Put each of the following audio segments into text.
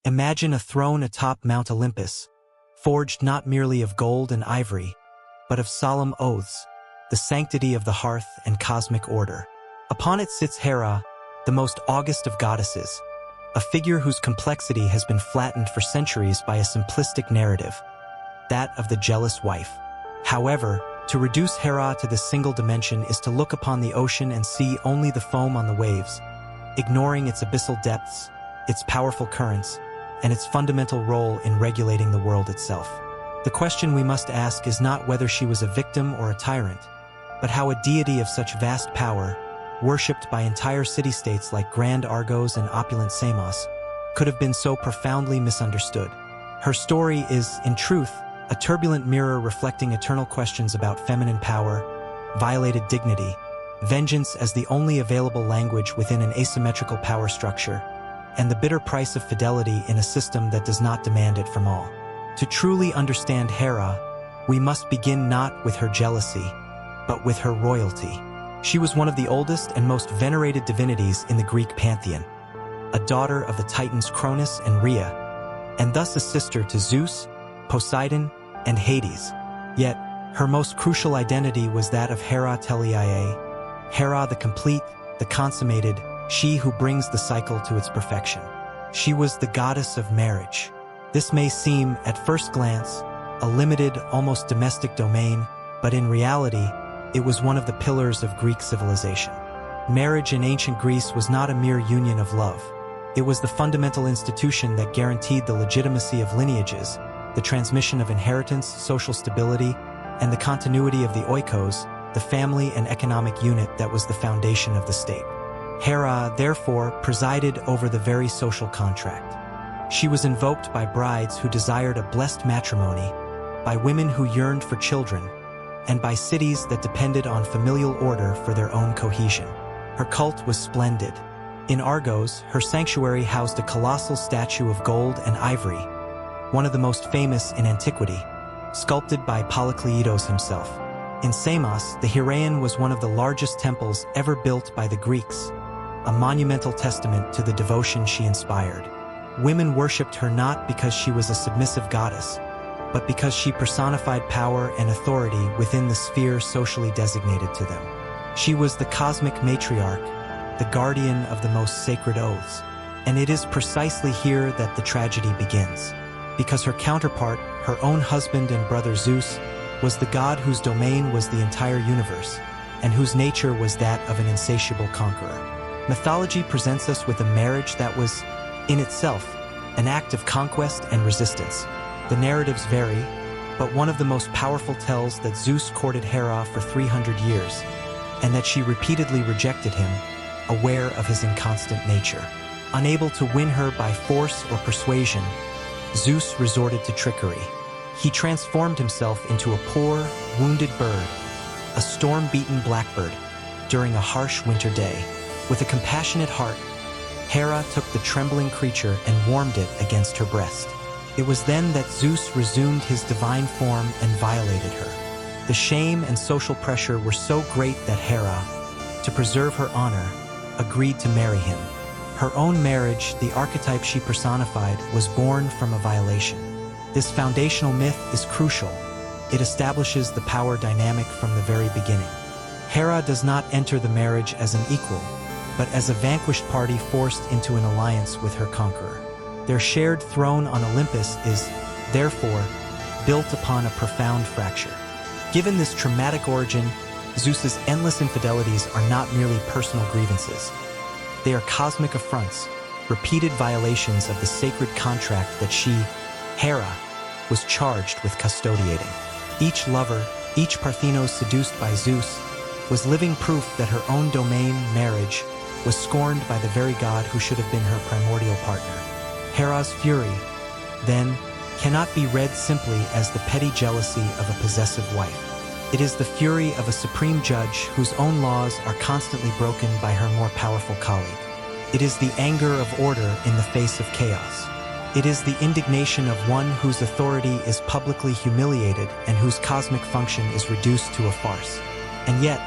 Imagine a throne atop Mount Olympus, forged not merely of gold and ivory, but of solemn oaths, the sanctity of the hearth and cosmic order. Upon it sits Hera, the most august of goddesses, a figure whose complexity has been flattened for centuries by a simplistic narrative, that of the jealous wife. However, to reduce Hera to this single dimension is to look upon the ocean and see only the foam on the waves, ignoring its abyssal depths, its powerful currents, and its fundamental role in regulating the world itself. The question we must ask is not whether she was a victim or a tyrant, but how a deity of such vast power, worshipped by entire city-states like Grand Argos and opulent Samos, could have been so profoundly misunderstood. Her story is, in truth, a turbulent mirror reflecting eternal questions about feminine power, violated dignity, vengeance as the only available language within an asymmetrical power structure, and the bitter price of fidelity in a system that does not demand it from all. To truly understand Hera, we must begin not with her jealousy, but with her royalty. She was one of the oldest and most venerated divinities in the Greek pantheon, a daughter of the titans Cronus and Rhea, and thus a sister to Zeus, Poseidon, and Hades. Yet, her most crucial identity was that of Hera Teliae, Hera the complete, the consummated, she who brings the cycle to its perfection. She was the goddess of marriage. This may seem, at first glance, a limited, almost domestic domain, but in reality, it was one of the pillars of Greek civilization. Marriage in ancient Greece was not a mere union of love. It was the fundamental institution that guaranteed the legitimacy of lineages, the transmission of inheritance, social stability, and the continuity of the oikos, the family and economic unit that was the foundation of the state. Hera, therefore, presided over the very social contract. She was invoked by brides who desired a blessed matrimony, by women who yearned for children, and by cities that depended on familial order for their own cohesion. Her cult was splendid. In Argos, her sanctuary housed a colossal statue of gold and ivory, one of the most famous in antiquity, sculpted by Polykleitos himself. In Samos, the Heraean was one of the largest temples ever built by the Greeks, a monumental testament to the devotion she inspired. Women worshipped her not because she was a submissive goddess, but because she personified power and authority within the sphere socially designated to them. She was the cosmic matriarch, the guardian of the most sacred oaths. And it is precisely here that the tragedy begins, because her counterpart, her own husband and brother Zeus, was the god whose domain was the entire universe, and whose nature was that of an insatiable conqueror. Mythology presents us with a marriage that was, in itself, an act of conquest and resistance. The narratives vary, but one of the most powerful tells that Zeus courted Hera for 300 years, and that she repeatedly rejected him, aware of his inconstant nature. Unable to win her by force or persuasion, Zeus resorted to trickery. He transformed himself into a poor, wounded bird, a storm-beaten blackbird, during a harsh winter day. With a compassionate heart, Hera took the trembling creature and warmed it against her breast. It was then that Zeus resumed his divine form and violated her. The shame and social pressure were so great that Hera, to preserve her honor, agreed to marry him. Her own marriage, the archetype she personified, was born from a violation. This foundational myth is crucial. It establishes the power dynamic from the very beginning. Hera does not enter the marriage as an equal, but as a vanquished party forced into an alliance with her conqueror. Their shared throne on Olympus is, therefore, built upon a profound fracture. Given this traumatic origin, Zeus's endless infidelities are not merely personal grievances. They are cosmic affronts, repeated violations of the sacred contract that she, Hera, was charged with custodiating. Each lover, each Parthenos seduced by Zeus, was living proof that her own domain, marriage, was scorned by the very god who should have been her primordial partner. Hera's fury, then, cannot be read simply as the petty jealousy of a possessive wife. It is the fury of a supreme judge whose own laws are constantly broken by her more powerful colleague. It is the anger of order in the face of chaos. It is the indignation of one whose authority is publicly humiliated and whose cosmic function is reduced to a farce. And yet,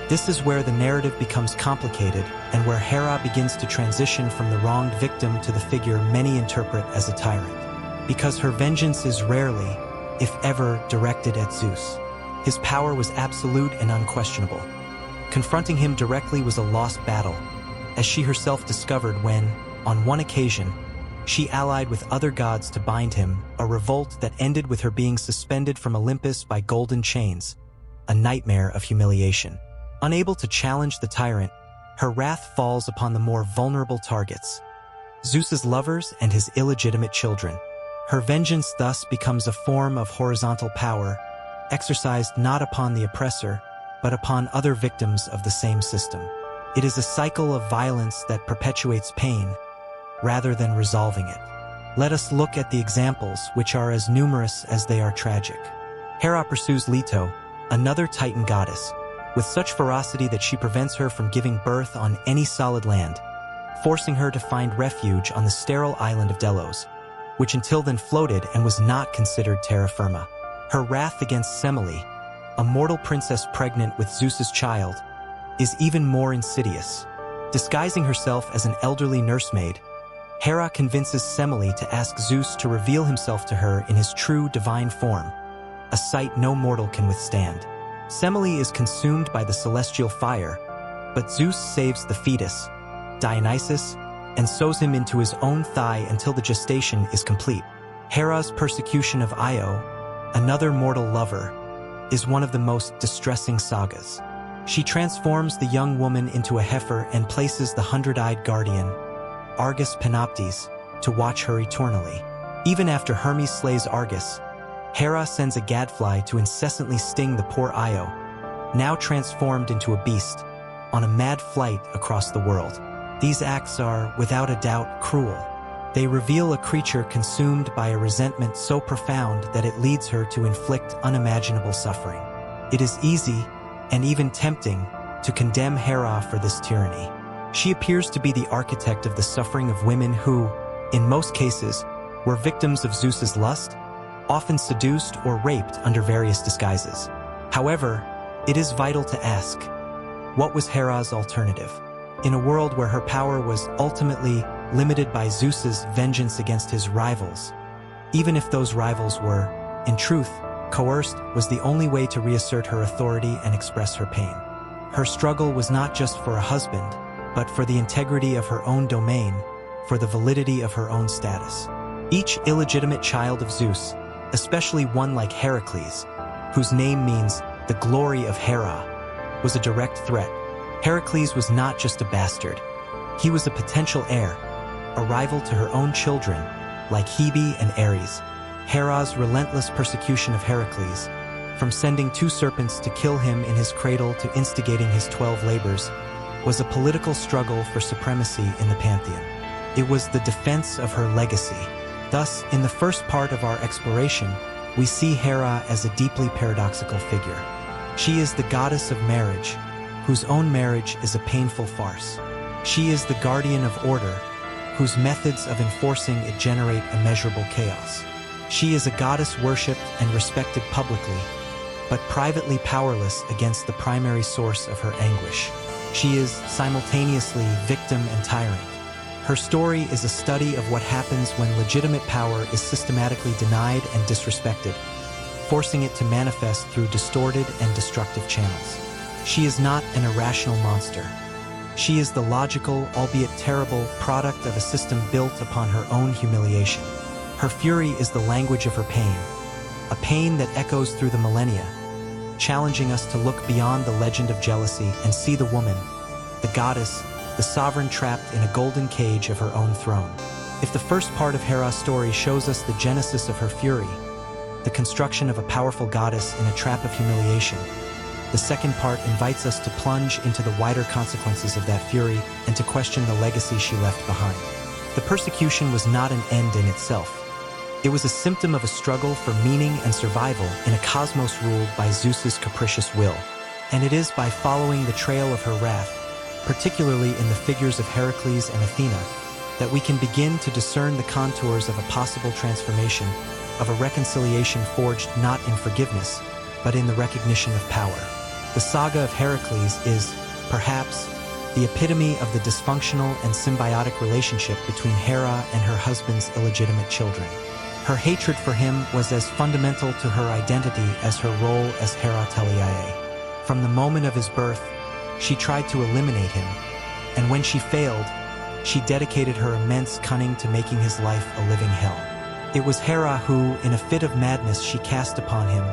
This is where the narrative becomes complicated and where Hera begins to transition from the wronged victim to the figure many interpret as a tyrant. Because her vengeance is rarely, if ever, directed at Zeus. His power was absolute and unquestionable. Confronting him directly was a lost battle, as she herself discovered when, on one occasion, she allied with other gods to bind him, a revolt that ended with her being suspended from Olympus by golden chains, a nightmare of humiliation. Unable to challenge the tyrant, her wrath falls upon the more vulnerable targets, Zeus's lovers and his illegitimate children. Her vengeance thus becomes a form of horizontal power, exercised not upon the oppressor, but upon other victims of the same system. It is a cycle of violence that perpetuates pain, rather than resolving it. Let us look at the examples, which are as numerous as they are tragic. Hera pursues Leto, another Titan goddess, with such ferocity that she prevents her from giving birth on any solid land, forcing her to find refuge on the sterile island of Delos, which until then floated and was not considered terra firma. Her wrath against Semele, a mortal princess pregnant with Zeus's child, is even more insidious. Disguising herself as an elderly nursemaid, Hera convinces Semele to ask Zeus to reveal himself to her in his true divine form, a sight no mortal can withstand. Semele is consumed by the celestial fire, but Zeus saves the fetus, Dionysus, and sews him into his own thigh until the gestation is complete. Hera's persecution of Io, another mortal lover, is one of the most distressing sagas. She transforms the young woman into a heifer and places the hundred-eyed guardian, Argus Panoptes, to watch her eternally. Even after Hermes slays Argus, Hera sends a gadfly to incessantly sting the poor Io, now transformed into a beast, on a mad flight across the world. These acts are, without a doubt, cruel. They reveal a creature consumed by a resentment so profound that it leads her to inflict unimaginable suffering. It is easy, and even tempting, to condemn Hera for this tyranny. She appears to be the architect of the suffering of women who, in most cases, were victims of Zeus's lust, often seduced or raped under various disguises. However, it is vital to ask, what was Hera's alternative? In a world where her power was ultimately limited by Zeus's vengeance against his rivals, even if those rivals were, in truth, coerced, was the only way to reassert her authority and express her pain. Her struggle was not just for a husband, but for the integrity of her own domain, for the validity of her own status. Each illegitimate child of Zeus, especially one like Heracles, whose name means the glory of Hera, was a direct threat. Heracles was not just a bastard. He was a potential heir, a rival to her own children, like Hebe and Ares. Hera's relentless persecution of Heracles, from sending 2 serpents to kill him in his cradle to instigating his 12 labors, was a political struggle for supremacy in the pantheon. It was the defense of her legacy. Thus, in the first part of our exploration, we see Hera as a deeply paradoxical figure. She is the goddess of marriage, whose own marriage is a painful farce. She is the guardian of order, whose methods of enforcing it generate immeasurable chaos. She is a goddess worshipped and respected publicly, but privately powerless against the primary source of her anguish. She is simultaneously victim and tyrant. Her story is a study of what happens when legitimate power is systematically denied and disrespected, forcing it to manifest through distorted and destructive channels. She is not an irrational monster. She is the logical, albeit terrible, product of a system built upon her own humiliation. Her fury is the language of her pain, a pain that echoes through the millennia, challenging us to look beyond the legend of jealousy and see the woman, the goddess, the sovereign trapped in a golden cage of her own throne. If the first part of Hera's story shows us the genesis of her fury, the construction of a powerful goddess in a trap of humiliation, the second part invites us to plunge into the wider consequences of that fury and to question the legacy she left behind. The persecution was not an end in itself. It was a symptom of a struggle for meaning and survival in a cosmos ruled by Zeus's capricious will. And it is by following the trail of her wrath, particularly in the figures of Heracles and Athena, that we can begin to discern the contours of a possible transformation, of a reconciliation forged not in forgiveness, but in the recognition of power. The The saga of Heracles is, perhaps, the epitome of the dysfunctional and symbiotic relationship between Hera and her husband's illegitimate children. Her hatred for him was as fundamental to her identity as her role as Hera Teliae. From the moment of his birth, she tried to eliminate him, and when she failed, she dedicated her immense cunning to making his life a living hell. It was Hera who, in a fit of madness she cast upon him,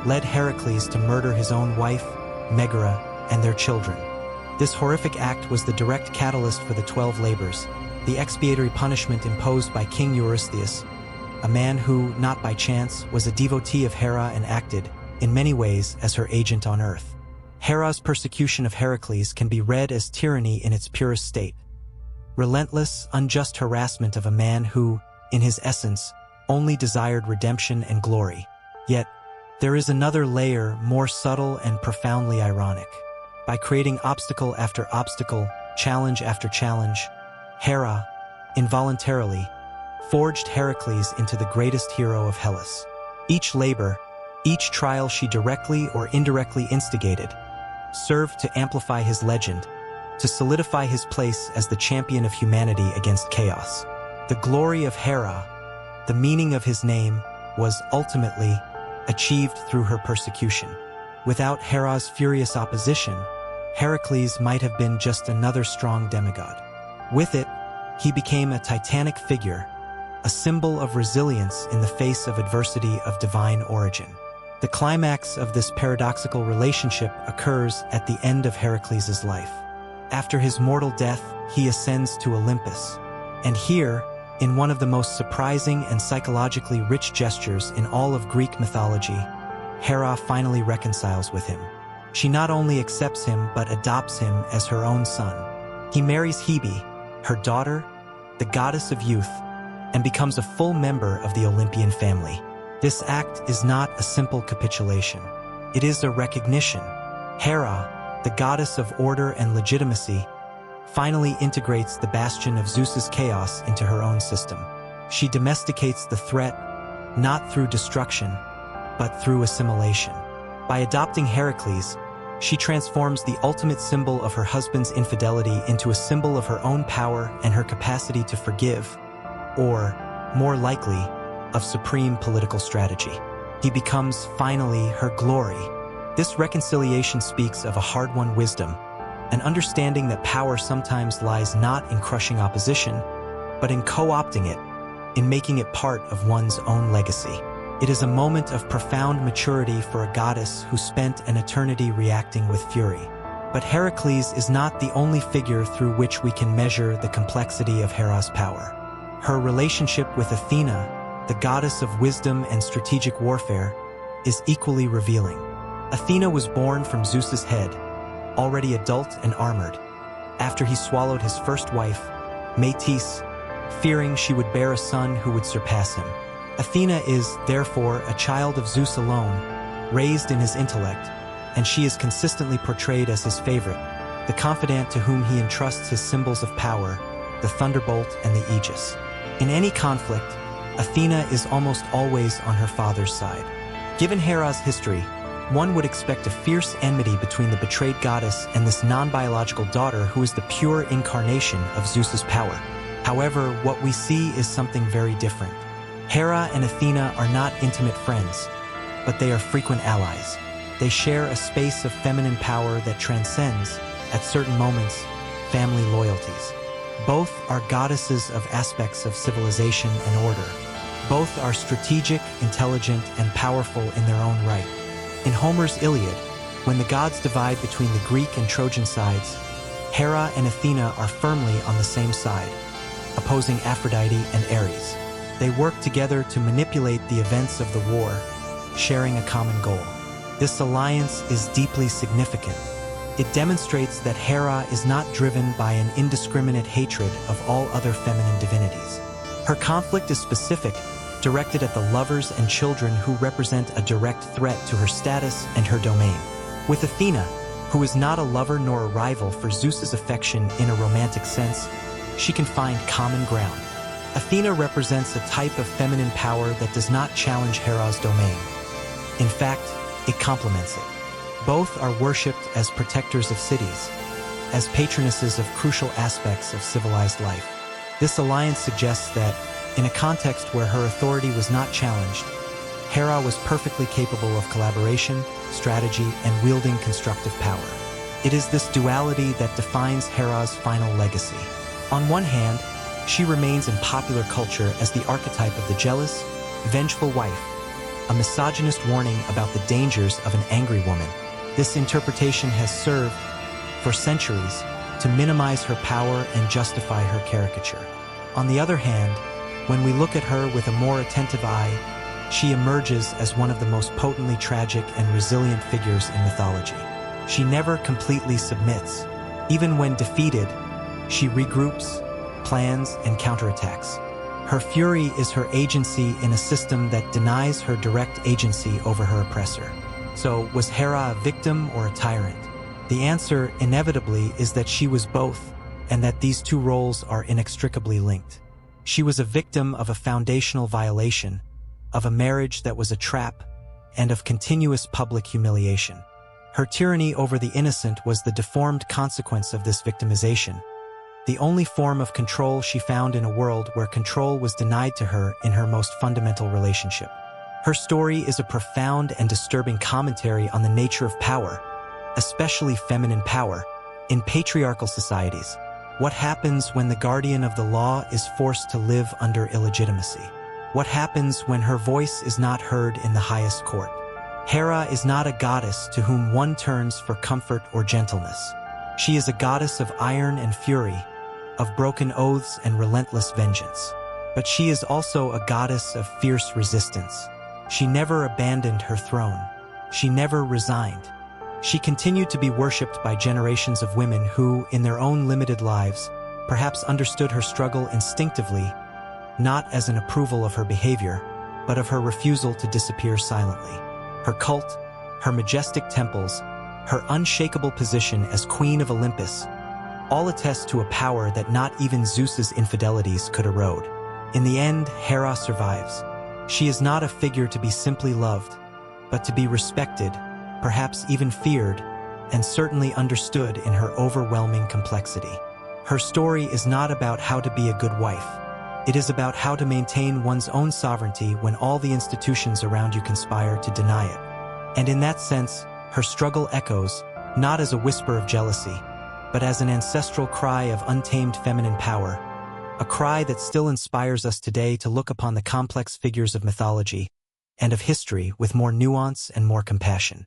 led Heracles to murder his own wife, Megara, and their children. This horrific act was the direct catalyst for the 12 labors, the expiatory punishment imposed by King Eurystheus, a man who, not by chance, was a devotee of Hera and acted, in many ways, as her agent on earth. Hera's persecution of Heracles can be read as tyranny in its purest state. Relentless, unjust harassment of a man who, in his essence, only desired redemption and glory. Yet, there is another layer more subtle and profoundly ironic. By creating obstacle after obstacle, challenge after challenge, Hera, involuntarily, forged Heracles into the greatest hero of Hellas. Each labor, each trial she directly or indirectly instigated, served to amplify his legend, to solidify his place as the champion of humanity against chaos. The glory of Hera, the meaning of his name, was ultimately achieved through her persecution. Without Hera's furious opposition, Heracles might have been just another strong demigod. With it, he became a titanic figure, a symbol of resilience in the face of adversity of divine origin. The climax of this paradoxical relationship occurs at the end of Heracles' life. After his mortal death, he ascends to Olympus. And here, in one of the most surprising and psychologically rich gestures in all of Greek mythology, Hera finally reconciles with him. She not only accepts him but adopts him as her own son. He marries Hebe, her daughter, the goddess of youth, and becomes a full member of the Olympian family. This act is not a simple capitulation. It is a recognition. Hera, the goddess of order and legitimacy, finally integrates the bastion of Zeus's chaos into her own system. She domesticates the threat, not through destruction, but through assimilation. By adopting Heracles, she transforms the ultimate symbol of her husband's infidelity into a symbol of her own power and her capacity to forgive, or, more likely, of supreme political strategy. He becomes, finally, her glory. This reconciliation speaks of a hard-won wisdom, an understanding that power sometimes lies not in crushing opposition, but in co-opting it, in making it part of one's own legacy. It is a moment of profound maturity for a goddess who spent an eternity reacting with fury. But Heracles is not the only figure through which we can measure the complexity of Hera's power. Her relationship with Athena, the goddess of wisdom and strategic warfare, is equally revealing. Athena was born from Zeus's head, already adult and armored, after he swallowed his first wife, Metis, fearing she would bear a son who would surpass him. Athena is, therefore, a child of Zeus alone, raised in his intellect, and she is consistently portrayed as his favorite, the confidant to whom he entrusts his symbols of power, the thunderbolt and the aegis. In any conflict, Athena is almost always on her father's side. Given Hera's history, one would expect a fierce enmity between the betrayed goddess and this non-biological daughter who is the pure incarnation of Zeus's power. However, what we see is something very different. Hera and Athena are not intimate friends, but they are frequent allies. They share a space of feminine power that transcends, at certain moments, family loyalties. Both are goddesses of aspects of civilization and order. Both are strategic, intelligent, and powerful in their own right. In Homer's Iliad, when the gods divide between the Greek and Trojan sides, Hera and Athena are firmly on the same side, opposing Aphrodite and Ares. They work together to manipulate the events of the war, sharing a common goal. This alliance is deeply significant. It demonstrates that Hera is not driven by an indiscriminate hatred of all other feminine divinities. Her conflict is specific, directed at the lovers and children who represent a direct threat to her status and her domain. With Athena, who is not a lover nor a rival for Zeus's affection in a romantic sense, she can find common ground. Athena represents a type of feminine power that does not challenge Hera's domain. In fact, it complements it. Both are worshipped as protectors of cities, as patronesses of crucial aspects of civilized life. This alliance suggests that, in a context where her authority was not challenged, Hera was perfectly capable of collaboration, strategy, and wielding constructive power. It is this duality that defines Hera's final legacy. On one hand, she remains in popular culture as the archetype of the jealous, vengeful wife, a misogynist warning about the dangers of an angry woman. This interpretation has served, for centuries, to minimize her power and justify her caricature. On the other hand, when we look at her with a more attentive eye, she emerges as one of the most potently tragic and resilient figures in mythology. She never completely submits. Even when defeated, she regroups, plans, and counterattacks. Her fury is her agency in a system that denies her direct agency over her oppressor. So, was Hera a victim or a tyrant? The answer, inevitably, is that she was both, and that these two roles are inextricably linked. She was a victim of a foundational violation, of a marriage that was a trap, and of continuous public humiliation. Her tyranny over the innocent was the deformed consequence of this victimization, the only form of control she found in a world where control was denied to her in her most fundamental relationship. Her story is a profound and disturbing commentary on the nature of power, especially feminine power, in patriarchal societies. What happens when the guardian of the law is forced to live under illegitimacy? What happens when her voice is not heard in the highest court? Hera is not a goddess to whom one turns for comfort or gentleness. She is a goddess of iron and fury, of broken oaths and relentless vengeance. But she is also a goddess of fierce resistance. She never abandoned her throne. She never resigned. She continued to be worshipped by generations of women who, in their own limited lives, perhaps understood her struggle instinctively, not as an approval of her behavior, but of her refusal to disappear silently. Her cult, her majestic temples, her unshakable position as Queen of Olympus, all attest to a power that not even Zeus's infidelities could erode. In the end, Hera survives. She is not a figure to be simply loved, but to be respected, perhaps even feared, and certainly understood in her overwhelming complexity. Her story is not about how to be a good wife. It is about how to maintain one's own sovereignty when all the institutions around you conspire to deny it. And in that sense, her struggle echoes, not as a whisper of jealousy, but as an ancestral cry of untamed feminine power, a cry that still inspires us today to look upon the complex figures of mythology and of history with more nuance and more compassion.